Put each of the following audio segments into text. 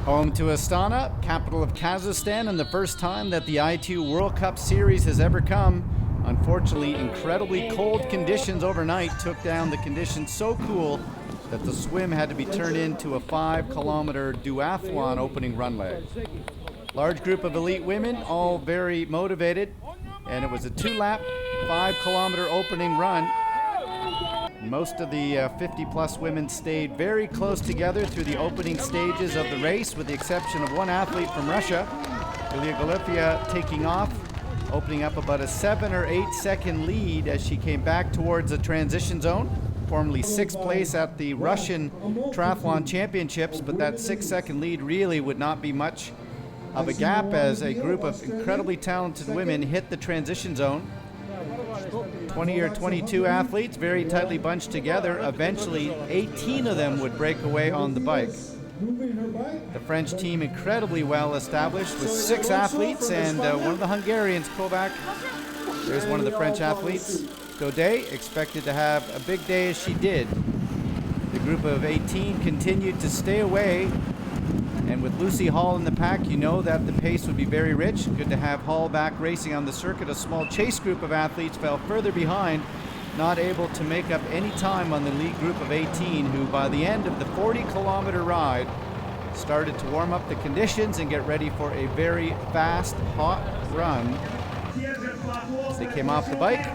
Home to Astana, capital of Kazakhstan, and the first time that the I2 World Cup Series has ever come. Unfortunately, incredibly cold conditions overnight took down the conditions so cool that the swim had to be turned into a 5-kilometer duathlon opening run leg. Large group of elite women, all very motivated, and it was a 2-lap, 5-kilometer opening run. Most of the 50-plus women stayed very close together through the opening stages of the race, with the exception of one athlete from Russia, Yulia Golofia, taking off, opening up about a 7 or 8 second lead as she came back towards the transition zone, formerly 6th place at the Russian Triathlon Championships, but that 6-second lead really would not be much of a gap as a group of incredibly talented women hit the transition zone. 20 or 22 athletes, very tightly bunched together. Eventually, 18 of them would break away on the bike. The French team incredibly well established with 6 athletes, and one of the Hungarians, Kovac, there's one of the French athletes. Daudet expected to have a big day as she did. The group of 18 continued to stay away, and with Lucy Hall in the pack, you know that the pace would be very rich. Good to have Hall back racing on the circuit. A small chase group of athletes fell further behind, not able to make up any time on the lead group of 18, who by the end of the 40-kilometer ride started to warm up the conditions and get ready for a very fast, hot run. As they came off the bike,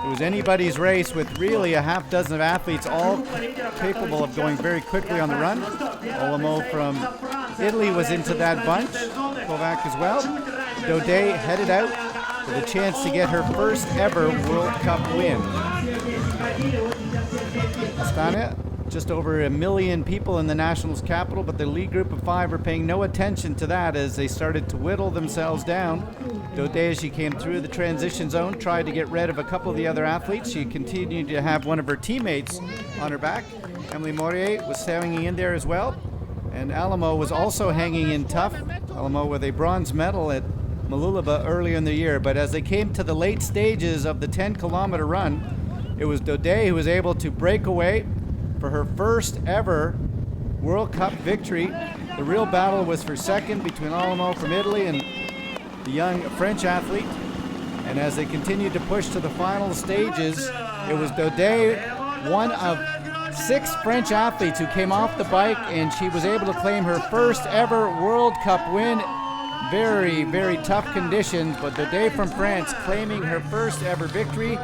it was anybody's race with really a half dozen of athletes, all capable of going very quickly on the run. Olamo from Italy was into that bunch, Kovac as well. Daudet headed out with a chance to get her first ever World Cup win. Astana, just over 1 million people in the nationals capital, but the lead group of 5 are paying no attention to that as they started to whittle themselves down. Daudet, as she came through the transition zone, tried to get rid of a couple of the other athletes. She continued to have one of her teammates on her back. Emily Morier was hanging in there as well, and Alamo was also hanging in tough. Alamo with a bronze medal at Malulaba earlier in the year, but as they came to the late stages of the 10-kilometer run, it was Daudet who was able to break away for her first ever World Cup victory. The real battle was for second between Olamo from Italy and the young French athlete. And as they continued to push to the final stages, it was Daudet, one of 6 French athletes who came off the bike, and she was able to claim her first ever World Cup win. Very, very tough conditions, but Daudet from France claiming her first ever victory.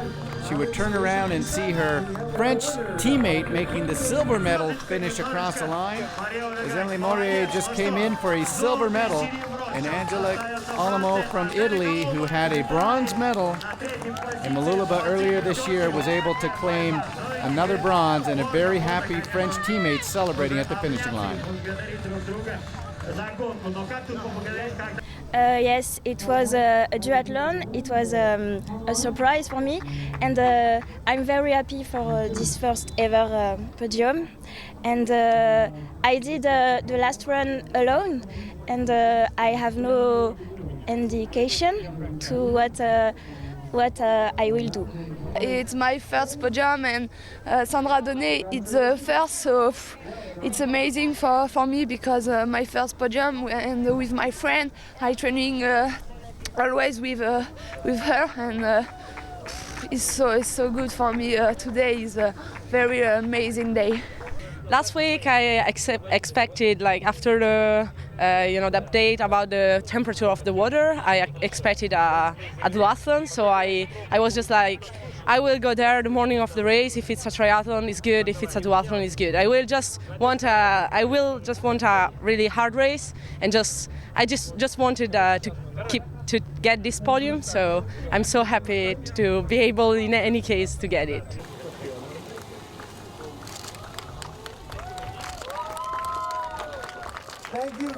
She would turn around and see her French teammate making the silver medal finish across the line, as Emily Morier just came in for a silver medal, and Angela Olamo from Italy, who had a bronze medal in Malulaba earlier this year, was able to claim another bronze, and a very happy French teammate celebrating at the finishing line. Yes, it was a duathlon. It was a surprise for me, and I'm very happy for this first ever podium. And I did the last run alone, and I have no indication to what I will do. It's my first podium, and Sandra Donnet it's the first, so it's amazing for me because my first podium, and with my friend, I training always with her, and it's so good for me. Today is a very amazing day. Last week I expected, like after the the update about the temperature of the water, I expected a duathlon. So I was just like, I will go there the morning of the race. If it's a triathlon, it's good. If it's a duathlon, it's good. I will just want a really hard race, and I just wanted to get this podium. So I'm so happy to be able, in any case, to get it. Thank you.